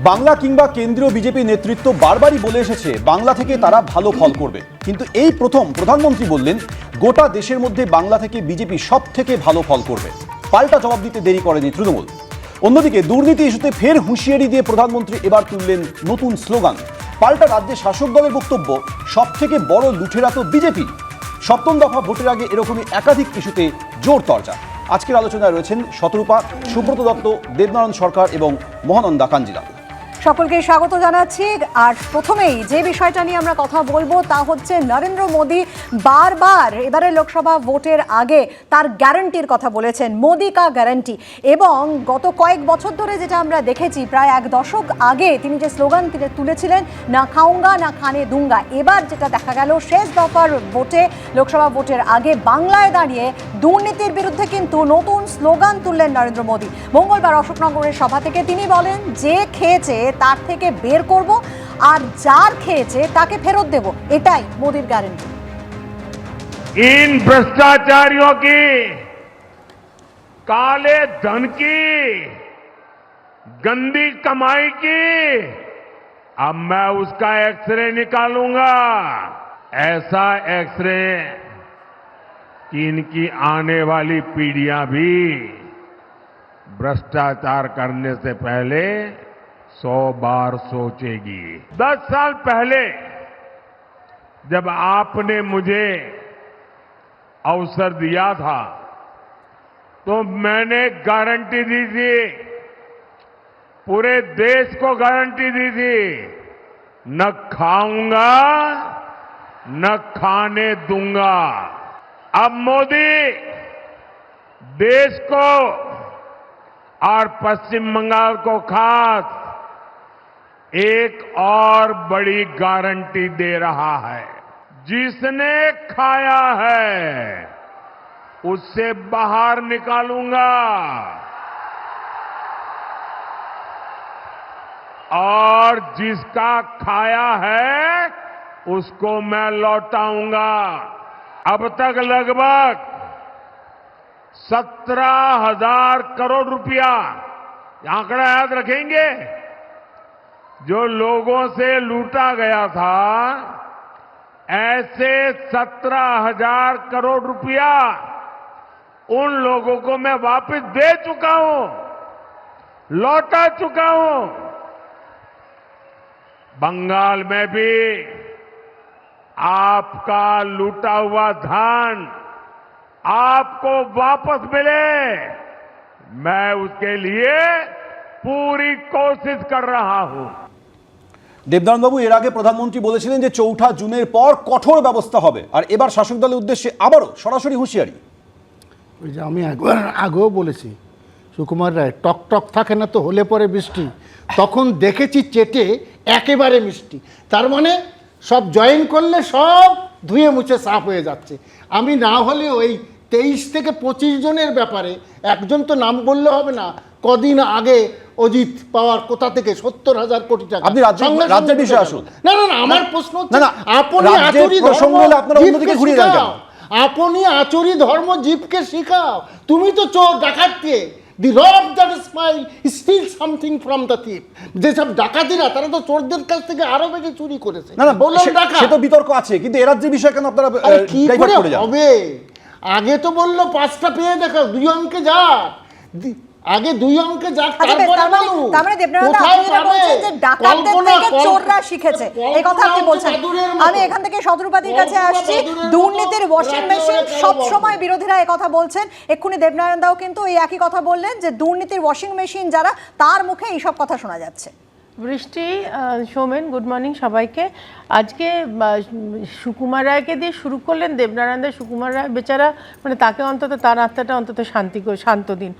বাংলা কিংবা কেন্দ্রীয় বিজেপি নেতৃত্ব বারবারই বলে এসেছে বাংলা থেকে তারা ভালো ফল করবে, কিন্তু এই প্রথম প্রধানমন্ত্রী বললেন গোটা দেশের মধ্যে বাংলা থেকে বিজেপি সব থেকে ভালো ফল করবে। পাল্টা জবাব দিতে দেরি করেনি তৃণমূল। অন্যদিকে দুর্নীতি ইস্যুতে ফের হুঁশিয়ারি দিয়ে প্রধানমন্ত্রী এবার তুললেন নতুন স্লোগান। পাল্টা রাজ্যে শাসক দলের বক্তব্য, সব থেকে বড় লুঠেরা তো বিজেপি। সপ্তম দফা ভোটের আগে এরকমই একাধিক ইস্যুতে জোর চর্চা। আজকের আলোচনায় রয়েছেন শতরূপা, সুব্রত দত্ত, দেবনারায়ণ সরকার এবং মহানন্দা কাঞ্জিলাল। সকলকে স্বাগত জানাচ্ছি। আর প্রথমেই যে বিষয়টা নিয়ে আমরা কথা বলবো তা হচ্ছে নরেন্দ্র মোদী বারবার এবারে লোকসভা ভোটের আগে তার গ্যারান্টির কথা বলেছেন, মোদি কা গ্যারান্টি। এবং গত কয়েক বছর ধরে যেটা আমরা দেখেছি, প্রায় এক দশক আগে তিনি যে স্লোগান তুলেছিলেন, না খাউঙ্গা না খানে দুঙ্গা, এবার যেটা দেখা গেল শেষ দফার ভোটে, লোকসভা ভোটের আগে বাংলায় দাঁড়িয়ে দুর্নীতির বিরুদ্ধে কিন্তু নতুন স্লোগান তুললেন নরেন্দ্র মোদী। মঙ্গলবার অশোকনগরের সভা থেকে তিনি বলেন, যে খেয়েছে তার থেকে বের করব, আর যার খেয়েছে তাকে ফেরত দেব, এটাই মোদির গ্যারান্টি। इन भ्रष्टाचारियों की, काले धन की, गंदी कमाई की अब मैं उसका एक्सरे निकालूंगा। ऐसा एक्सरे कि इनकी आने वाली पीढ़ियां भी भ्रष्टाचार करने से पहले 100 बार सोचेगी। 10 साल पहले जब आपने मुझे अवसर दिया था तो मैंने गारंटी दी थी, पूरे देश को गारंटी दी थी, न खाऊंगा न खाने दूंगा। अब मोदी देश को और पश्चिम बंगाल को खास एक और बड़ी गारंटी दे रहा है, जिसने खाया है उससे बाहर निकालूंगा और जिसका खाया है उसको मैं लौटाऊंगा। अब तक लगभग 17,000 करोड़ रुपया, आंकड़ा याद रखेंगे, जो लोगों से लूटा गया था, ऐसे 17,000 करोड़ रुपया उन लोगों को मैं वापस दे चुका हूं, लौटा चुका हूं। बंगाल में भी आपका लूटा हुआ धन आपको वापस मिले, मैं उसके लिए पूरी कोशिश कर रहा हूं। দেবনারায়ণবাবু, এর আগে প্রধানমন্ত্রী বলেছিলেন যে ৪ঠা জুনের পর কঠোর ব্যবস্থা হবে, আর এবার শাসক দলের উদ্দেশ্যে আবারও সরাসরি হুঁশিয়ারি। ওই যে আমি একবার আগেও বলেছি, সুকুমার রায়, টক টক থাকে না তো হলে পরে বৃষ্টি, তখন দেখেছি চেটে একেবারে মিষ্টি। তার মানে সব জয়েন করলে সব ধুয়ে মুছে সাফ হয়ে যাচ্ছে। আমি না হলে ওই 23 থেকে 25 জনের ব্যাপারে একজন তো নাম বললে হবে না, কদিন আগে অজিত পাওয়ার কোথা থেকে 70,000 কোটি টাকা। আপনি রাজ্যের বিষয়ে আসুন। না না না, আমার প্রশ্ন হচ্ছে, আপনি রাজ্যের প্রসঙ্গ হলে আপনারা অন্যদিকে ঘুরিয়ে দেন কেন? আপনি আচরি ধর্ম জীবকে শিখাও। তুমি তো চোর ডাকাতকে, the rob that smile steal something from the thief. যেসব ডাকাতিরা তারা তো চোরদের কাছ থেকে আরো বেশি চুরি করেছে। না না, সে তো বিতর্ক আছে, কিন্তু এ রাজ্যের বিষয় কেন আপনারা কি করে হবে? আগে তো বললো 5টা পেয়ে দেখো, 2 অঙ্কে যা, আগে 2 অঙ্কে যাক, তারপরে তারপরে দেবনারায়ণ আপনি বলছেন যে ডাকাতদের থেকে চোররা শিখেছে, এই কথা আপনি বলছেন। আমি এখান থেকে শতরূপাদির কাছে আসছি। দুর্নীতির ওয়াশিং মেশিন সব সময় বিরোধীরা এই কথা বলছেন, এক্ষুনি দেবনারায়ণ দাও কিন্তু এই একই কথা বললেন যে দুর্নীতির ওয়াশিং মেশিন যারা, তার মুখে এই সব কথা শোনা যাচ্ছে। বৃষ্টি, সৌমেন, গুড মর্নিং সবাইকে। আজকে সুকুমার রায়কে দিয়ে শুরু করলেন দেবনারায়ণ দা। সুকুমার রায় বেচারা, মানে তাকে অন্তত তার আত্মাটা অন্তত শান্ত দিন।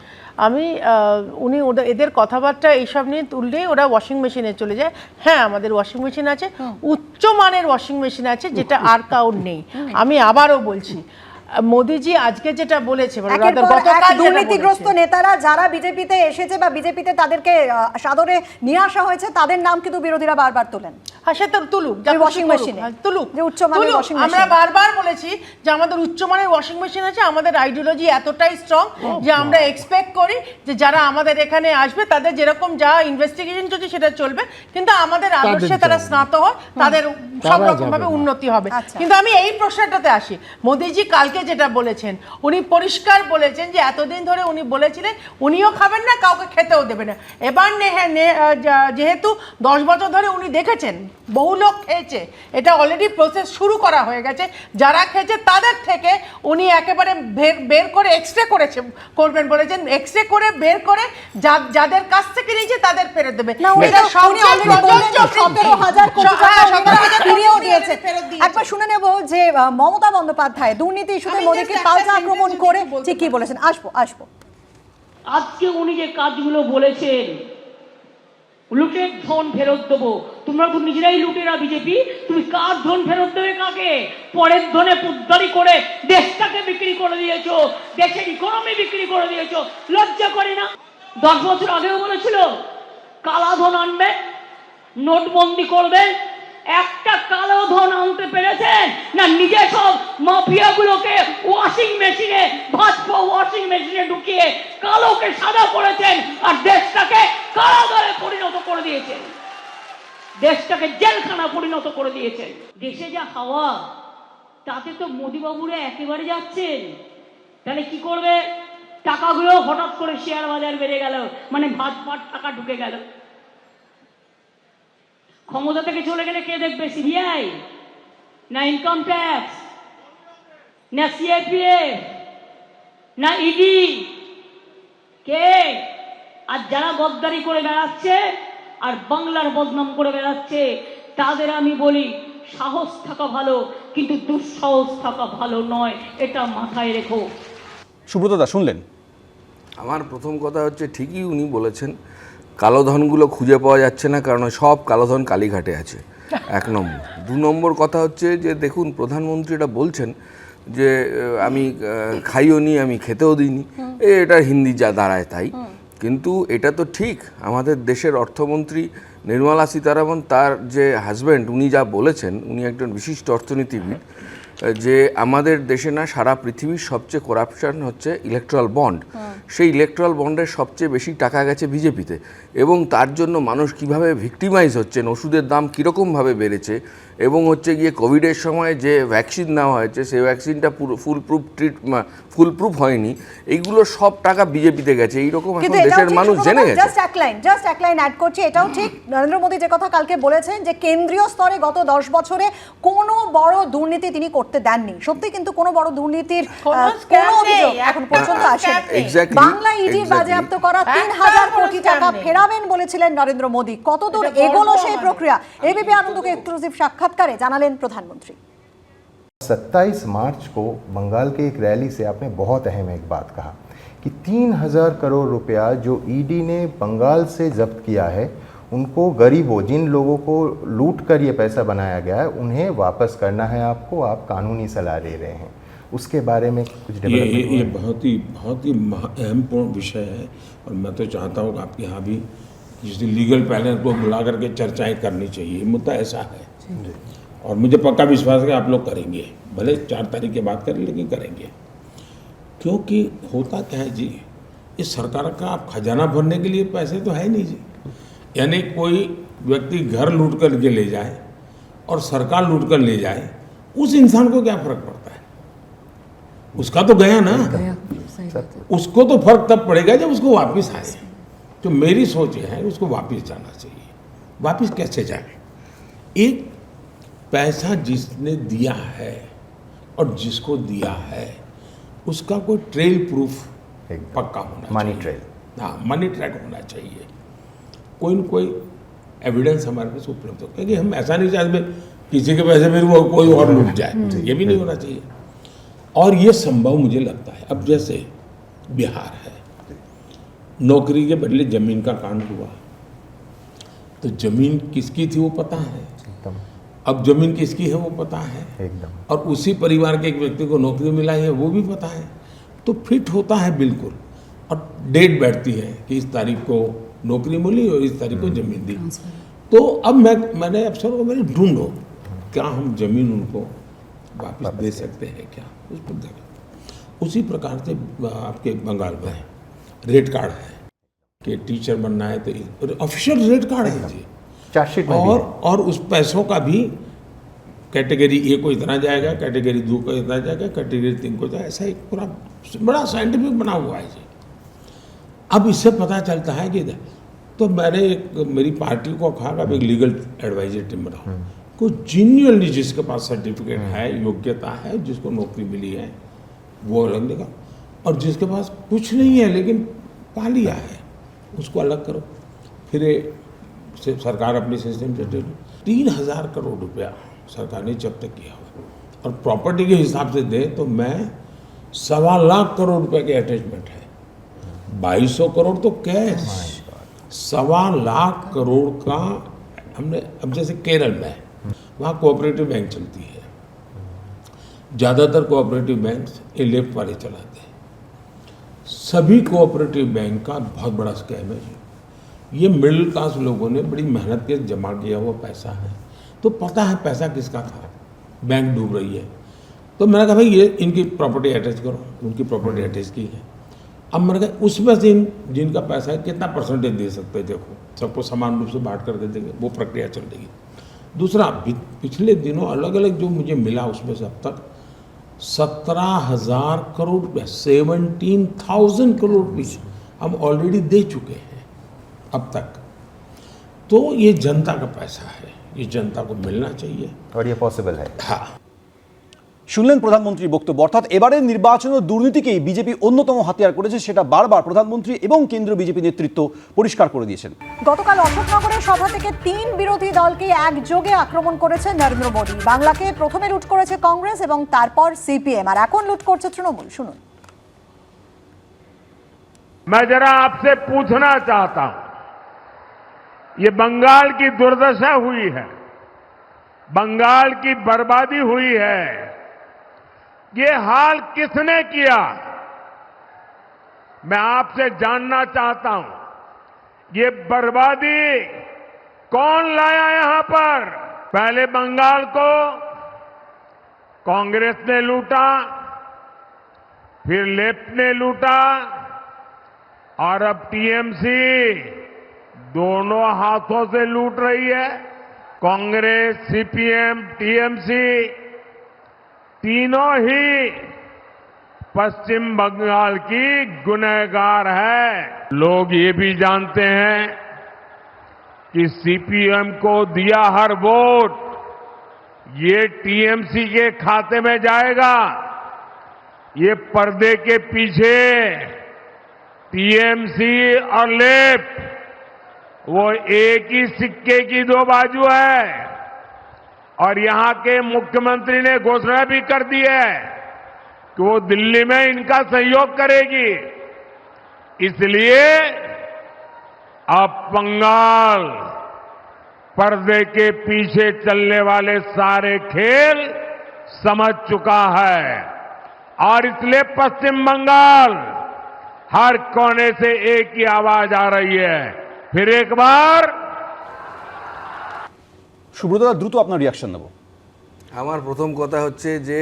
উনি এদের কথাবার্তা এইসব নিয়ে তুললেই ওরা ওয়াশিং মেশিনে চলে যায়। হ্যাঁ, আমাদের ওয়াশিং মেশিন আছে, উচ্চমানের ওয়াশিং মেশিন আছে, যেটা আর কাউর নেই। আমি আবারও বলছি, মোদিজি আজকে যেটা বলেছে, দুর্নীতিগ্রস্ত নেতারা যারা বিজেপিতে এসেছে বা বিজেপিতে তাদেরকে সাদরে নিয়ে আসা হয়েছে, তাদের নাম কিন্তু বিরোধীরা বারবার তোলেন। হ্যাঁ সে তো তুলুক, যা ওই খুশি washing করুক। machine-এ। হ্যাঁ, তুলুক, যে উচ্চমানের তুলুক। washing machine। আমরা বারবার বলেছি যে আমাদের উচ্চমানের ওয়াশিং মেশিন আছে, আমাদের আইডিওলজি এতটাই স্ট্রং যে আমরা এক্সপেক্ট করি যে যারা আমাদের এখানে আসবে তাদের যেরকম যা ইনভেস্টিগেশন চলছে সেটা চলবে, কিন্তু আমাদের আদর্শে তারা যাবে। স্নাত হয়, তাদের সব তারা রকম ভাবে যাবে না। উন্নতি হবে। আচ্ছা। কিন্তু আমি এই প্রশ্নটাতে আসি, মোদিজি কালকে যেটা বলেছেন, উনি পরিষ্কার বলেছেন যে এতদিন ধরে উনি বলেছিলেন উনিও খাবেন না, কাউকে খেতেও দেবে না। এবার যেহেতু 10 বছর ধরে উনি দেখেছেন বহু লোক খেয়েছে, এটা অলরেডি প্রসেস শুরু করা হয়ে গেছে, যারা খেয়েছে তাদের থেকে উনি একেবারে বের করে এক্সরে করবেন বলেছেন, এক্সরে করে বের করে যাদের কাছ থেকে নিয়েছে তাদের ফেরত দেবে। না, উনি এটা তো- উনি সবচেয়ে already বললেন যে প্রযোজ্য 17,000 কোটি টাকা হ্যাঁ, উনি 17,000 ফিরিয়েও কোটি দিয়েছেন। ফেরত দিয়েছেন। একবার শুনে নেব যে মমতা বন্দ্যোপাধ্যায় দুর্নীতি ইস্যুতে আমি মোদীকে just একটা পাল্টা sentence আক্রমণ যদি করে বলতে ঠিক কি বলেছেন, আসবো। আজকে উনি যে কাজগুলো বলেছেন, লুটের ধন ফেরত দেবো, তোমরা তো নিজেরাই লুটেরা বিজেপি, তুমি কার ধন ফেরত দেবে কাকে? পরের ধনে পুদ্দারি করে দেশটাকে বিক্রি করে দিয়েছো, দেশের ইকোনমি বিক্রি করে দিয়েছো, লজ্জা করে না? 10 বছর আগেও বলেছিল কালা ধন আনবে, নোটবন্দি করবে, একটা কালো ধন আনতে পেরেছেন না? নিজে সব মাফিয়াগুলোকে ওয়াশিং মেশিনে, ভাজপা ওয়াশিং মেশিনে ঢুকিয়ে কালোকে সাদা করেছেন আর দেশটাকে কারাগারে পরিণত করে দিয়েছেন, দেশটাকে জেলখানা পরিণত করে দিয়েছেন। দেশে যা হাওয়া তাতে তো মোদিবাবুরা একেবারে যাচ্ছেন। তাহলে কি করবে? টাকাগুলো হঠাৎ করে শেয়ার বাজার বেড়ে গেল, মানে ভাজপার টাকা ঢুকে গেল। ক্ষমতা থেকে চলে গেলে কে দেখবে? সিবিআই না ইনকাম ট্যাক্স না সিআইপিএফ না ইডি? কে? আর যারা গদ্দারি করে বেড়াচ্ছে আর বাংলার বদনাম করে বেড়াচ্ছে তাদের আমি বলি সাহস থাকা ভালো, কিন্তু দুঃসাহস থাকা ভালো নয়, এটা মাথায় রেখো। সুব্রতদা শুনলেন। আমার প্রথম কথা হচ্ছে, ঠিকই উনি বলেছেন কালো ধনগুলো খুঁজে পাওয়া যাচ্ছে না, কারণ সব কালো ধন কালীঘাটে আছে, 1 নম্বর। 2 নম্বর কথা হচ্ছে যে দেখুন, প্রধানমন্ত্রী এটা বলছেন যে আমি খাইও নি, আমি খেতেও দিইনি, এটা হিন্দি যা দাঁড়ায় তাই। কিন্তু এটা তো ঠিক, আমাদের দেশের অর্থমন্ত্রী নির্মলা সীতারামন, তার যে হাজব্যান্ড, উনি যা বলেছেন, উনি একজন বিশিষ্ট অর্থনীতিবিদ, যে আমাদের দেশে না সারা পৃথিবীর সবচেয়ে করাপশন হচ্ছে ইলেকট্রাল বন্ড। সেই ইলেকট্রাল বন্ডের সবচেয়ে বেশি টাকা গেছে বিজেপিতে, এবং তার জন্য মানুষ কিভাবে ভিক্টিমাইজ হচ্ছেন, ওষুধের দাম কীরকমভাবে বেড়েছে, এবং হচ্ছে গিয়ে কোভিডের সময় যে ভ্যাকসিন নেওয়া হয়েছে সেই ভ্যাকসিনটা পুরো ফুলপ্রুফ হয়নি, এইগুলো সব টাকা বিজেপিতে গেছে। এইরকম এখন দেশের মানুষ জেনে গেছে। জাস্ট এক লাইন অ্যাড করছি, এটাও ঠিক নরেন্দ্র মোদী যে কথা কালকে বলেছেন যে কেন্দ্রীয় স্তরে গত 10 বছরে কোনো বড় দুর্নীতি তিনি করতে দেননি। সত্যি, কিন্তু কোনো বড় দুর্নীতির কোনো কোনো scam অভিযোগ নেই, এখন পর্যন্ত একটা আসেনি। scam নেই। Exactly, বাংলা ইডির exactly. বাজেয়াপ্ত করা একটা 3,000 কোনো কোটি scam টাকা নেই। ফেরাবেন বলেছিলেন নরেন্দ্র মোদী। কতদূর এটা গর্ব এগোলো সেই আমাদের। প্রক্রিয়া, এবিপি আনন্দকে এক্সক্লুসিভ সাক্ষাৎকারে জানালেন প্রধানমন্ত্রী। 27 मार्च को बंगाल के एक रैली से आपने बहुत अहम एक बात कहा कि 3,000 करोड़ रुपया जो ईडी ने बंगाल से जब्त किया है, उनको गरीबों, जिन लोगों को लूट कर ये पैसा बनाया गया है, उन्हें वापस करना है आपको। आप कानूनी सलाह दे रहे हैं, उसके बारे में कुछ डेवलपमेंट ये बहुत ही अहमपूर्ण विषय है, और मैं तो चाहता हूँ कि आपके यहाँ भी जिस लीगल पैनल को बुला करके चर्चाएं करनी चाहिए। ये मुद्दा ऐसा है, और मुझे पक्का विश्वास है कि आप लोग करेंगे, भले 4 तारीख के बाद करें, लेकिन करेंगे। क्योंकि होता क्या है जी, इस सरकार का आप खजाना भरने के लिए पैसे तो है नहीं जी। यानी कोई व्यक्ति घर लूट कर के ले जाए और सरकार लूट कर ले जाए, उस इंसान को क्या फर्क पड़ता है? उसका तो गया ना, उसको तो फर्क तब पड़ेगा जब उसको वापस आए। तो मेरी सोच ये है, उसको वापस जाना चाहिए। वापस कैसे जाए? एक पैसा जिसने दिया है और जिसको दिया है उसका कोई ट्रेल प्रूफ पक्का होना चाहिए, मनी ट्रेल। हाँ, मनी ट्रैक होना चाहिए, कोई न कोई एविडेंस हमारे पास उपलब्ध हो, क्योंकि हम ऐसा नहीं चाहते किसी के पैसे में वो कोई और लूट जाए, ये भी नहीं होना चाहिए। और ये संभव मुझे लगता है। अब जैसे बिहार है, नौकरी के बदले जमीन का कांड हुआ, तो जमीन किसकी थी वो पता है, एकदम अब जमीन किसकी है वो पता है, एकदम और उसी परिवार के एक व्यक्ति को नौकरी मिला है वो भी पता है, तो फिट होता है बिल्कुल, और डेट बैठती है कि इस तारीख को नौकरी मिली और इस तारीख को जमीन दी। तो अब मैंने अफसरों को मैंने ढूंढो क्या हम जमीन उनको वापस दे सकते हैं क्या, उस पर देखा। उसी प्रकार से आपके बंगाल में रेट कार्ड है कि टीचर बनना है तो ऑफिशियल रेट कार्ड है जी, चार्जशीट में भी है। और उस पैसों का भी कैटेगरी ए को इतना जाएगा, कैटेगरी 2 को इतना जाएगा, कैटेगरी 3 को जाएगा, ऐसा एक पूरा बड़ा साइंटिफिक बना हुआ है जी। अब इससे पता चलता है कि तो मैंने मेरी पार्टी को कहा कि एक लीगल एडवाइजरी टीम बनाओ, को जेन्युइनली जिसके पास सर्टिफिकेट है, योग्यता है, जिसको नौकरी मिली है वो अलग देगा, और जिसके पास कुछ नहीं है लेकिन पा लिया है उसको अलग करो। फिर सरकार अपनी सिस्टम से 3,000 करोड़ रुपया सरकार ने जब्त किया हुआ, और प्रॉपर्टी के हिसाब से दे तो मैं 1.25 लाख करोड़ रुपए के अटैचमेंट है, 2200 करोड़ तो कैश, 1.25 लाख करोड़ का हमने। अब जैसे केरल में वहाँ कोऑपरेटिव बैंक चलती है, ज़्यादातर कोऑपरेटिव बैंक ये लेफ्ट वाले चलाते हैं, सभी कोऑपरेटिव बैंक का बहुत बड़ा स्कैम है ये मिडिल क्लास लोगों ने बड़ी मेहनत के जमा किया हुआ पैसा है, तो पता है पैसा किसका था, बैंक डूब रही है। तो मैंने कहा भाई ये इनकी प्रॉपर्टी अटैच करो, उनकी प्रॉपर्टी अटैच की है। अब मैंने कहा उसमें से जिनका पैसा है कितना परसेंटेज दे सकते हैं, देखो सबको समान रूप से बांट कर दे देंगे, वो प्रक्रिया चल रही है। दूसरा पिछले दिनों अलग अलग जो मुझे मिला उसमें से अब तक 17,000 करोड़ रुपया, 17,000 करोड़ रुपये हम ऑलरेडी दे चुके हैं अब तक। तो ये जनता का पैसा है, ये जनता को मिलना चाहिए और ये पॉसिबल है। हाँ, শুনলেন প্রধানমন্ত্রীর বক্তব্য। অর্থাৎ এবারের নির্বাচনের দুর্নীতিকেই বিজেপি অন্যতম হাতিয়ার করেছে, সেটা বারবার প্রধানমন্ত্রী এবং কেন্দ্রীয় বিজেপি নেতৃত্ব পরিষ্কার করে দিয়েছেন। গতকাল অশোকনগরের সভা থেকে 3 বিরোধী দলকে একযোগে আক্রমণ করেছে নরেন্দ্র মোদী। বাংলাকে প্রথমে লুট করেছে কংগ্রেস এবং তারপর সিপিএম, আর এখন লুট করছে তৃণমূল। শুনুন। मैं जरा आपसे पूछना चाहता हूं, ये बंगाल की दुर्दशा हुई है, बंगाल की बर्बादी हुई है, ये हाल किसने किया? मैं आपसे जानना चाहता हूं, ये बर्बादी कौन लाया यहां पर? पहले बंगाल को कांग्रेस ने लूटा, फिर लेफ्ट ने लूटा, और अब टीएमसी दोनों हाथों से लूट रही है। कांग्रेस, सीपीएम, टीएमसी तीनों ही पश्चिम बंगाल की गुनहगार है। लोग ये भी जानते हैं कि सीपीएम को दिया हर वोट ये टीएमसी के खाते में जाएगा। ये पर्दे के पीछे टीएमसी और लेफ्ट वो एक ही सिक्के की दो बाजू है, और यहां के मुख्यमंत्री ने घोषणा भी कर दी है कि वो दिल्ली में इनका सहयोग करेगी। इसलिए अब बंगाल पर्दे के पीछे चलने वाले सारे खेल समझ चुका है, और इसलिए पश्चिम बंगाल हर कोने से एक ही आवाज आ रही है। फिर एक बार সুব্রতদা দ্রুত আপনার রিয়াকশন নেব। আমার প্রথম কথা হচ্ছে যে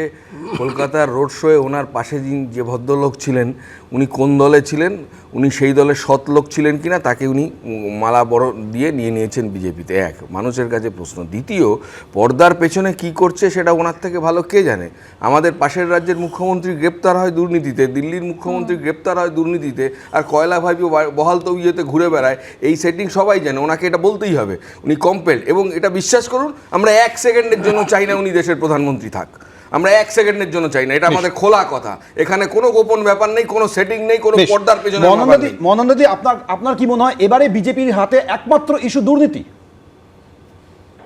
কলকাতার রোড শোয়ে ওনার পাশে যে ভদ্রলোক ছিলেন উনি কোন দলে ছিলেন, উনি সেই দলের সৎ লোক ছিলেন কিনা তাকে উনি মালা বড় দিয়ে নিয়ে নিয়েছেন বিজেপিতে। এক মানুষের কাছে প্রশ্ন। দ্বিতীয়, পর্দার পেছনে কি করছে সেটা ওনার থেকে ভালো কে জানে? আমাদের পাশের রাজ্যের মুখ্যমন্ত্রী গ্রেপ্তার হয় দুর্নীতিতে, দিল্লির মুখ্যমন্ত্রী গ্রেপ্তার হয় দুর্নীতিতে, আর কয়লা ভাইপো বহাল তবিয়তে ঘুরে বেড়ায়। এই সেটিং সবাই জানে, ওনাকে এটা বলতেই হবে। উনি কম্পেলড, এবং এটা বিশ্বাস করুন আমরা 1 সেকেন্ডের জন্য চাই না উনি দেশের প্রধানমন্ত্রী থাক। আমরা 1 সেকেন্ডের জন্য চাই না, এটা আমাদের খোলা কথা। এখানে কোনো গোপন ব্যাপার নেই, কোনো সেটিং নেই, কোনো পর্দার পেছনে। মনন্দদি, আপনার কি মনে হয় এবারে বিজেপির হাতে একমাত্র ইস্যু দুর্নীতি?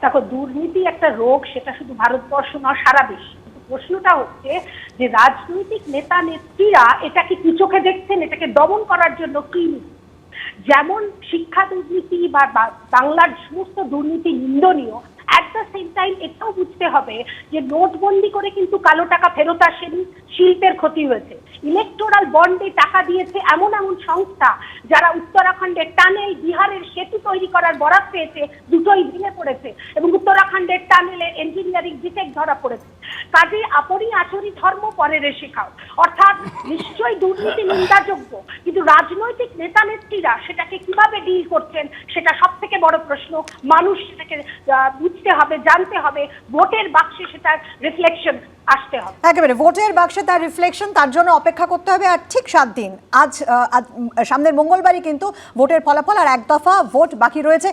দেখো, দুর্নীতি একটা রোগ, সেটা শুধু ভারতবর্ষ নয়, সারা বিশ্ব। প্রশ্নটা হচ্ছে যে রাজনৈতিক নেতা নেত্রীরা এটাকে কি চোখে দেখছেন, এটাকে দমন করার জন্য কি? যেমন শিক্ষা দুর্নীতি বা বাংলার সমস্ত দুর্নীতি নিন্দনীয়, অ্যাট দ্য সেম টাইম এটাও বুঝতে হবে যে নোটবন্দি করে কিন্তু কালো টাকা ফেরত আসেনি, শিল্পের ক্ষতি হয়েছে। ইলেকটোরাল বন্ডে টাকা দিয়েছে এমন এমন সংস্থা যারা উত্তরাখণ্ডের টানেল, বিহারের সেতু তৈরি করার বরাত পেয়েছে, দুটোই ভেঙে পড়েছে এবং উত্তরাখণ্ডের টানেলের ইঞ্জিনিয়ারিং ডিফেক্ট ধরা পড়েছে। কাজে আপনি আচরি ধর্ম পরে রেশে খাও, অর্থাৎ নিশ্চয়ই দুর্নীতি নিন্দাযোগ্য, কিন্তু রাজনৈতিক নেতা নেত্রীরা সেটাকে কিভাবে ডিল করছেন সেটা সব থেকে বড় প্রশ্ন। মানুষ সেটাকে বুঝতে হবে, জানতে হবে, ভোটের বাক্সে সেটার রিফ্লেকশন আসতে হবে। একেবারে ভোটের বাক্সে তার রিফ্লেকশন, তার জন্য অপেক্ষা করতে হবে আর ঠিক 7 দিন। আজ সামনের মঙ্গলবারই কিন্তু ভোটের ফলাফল, আর এক দফা ভোট বাকি রয়েছে।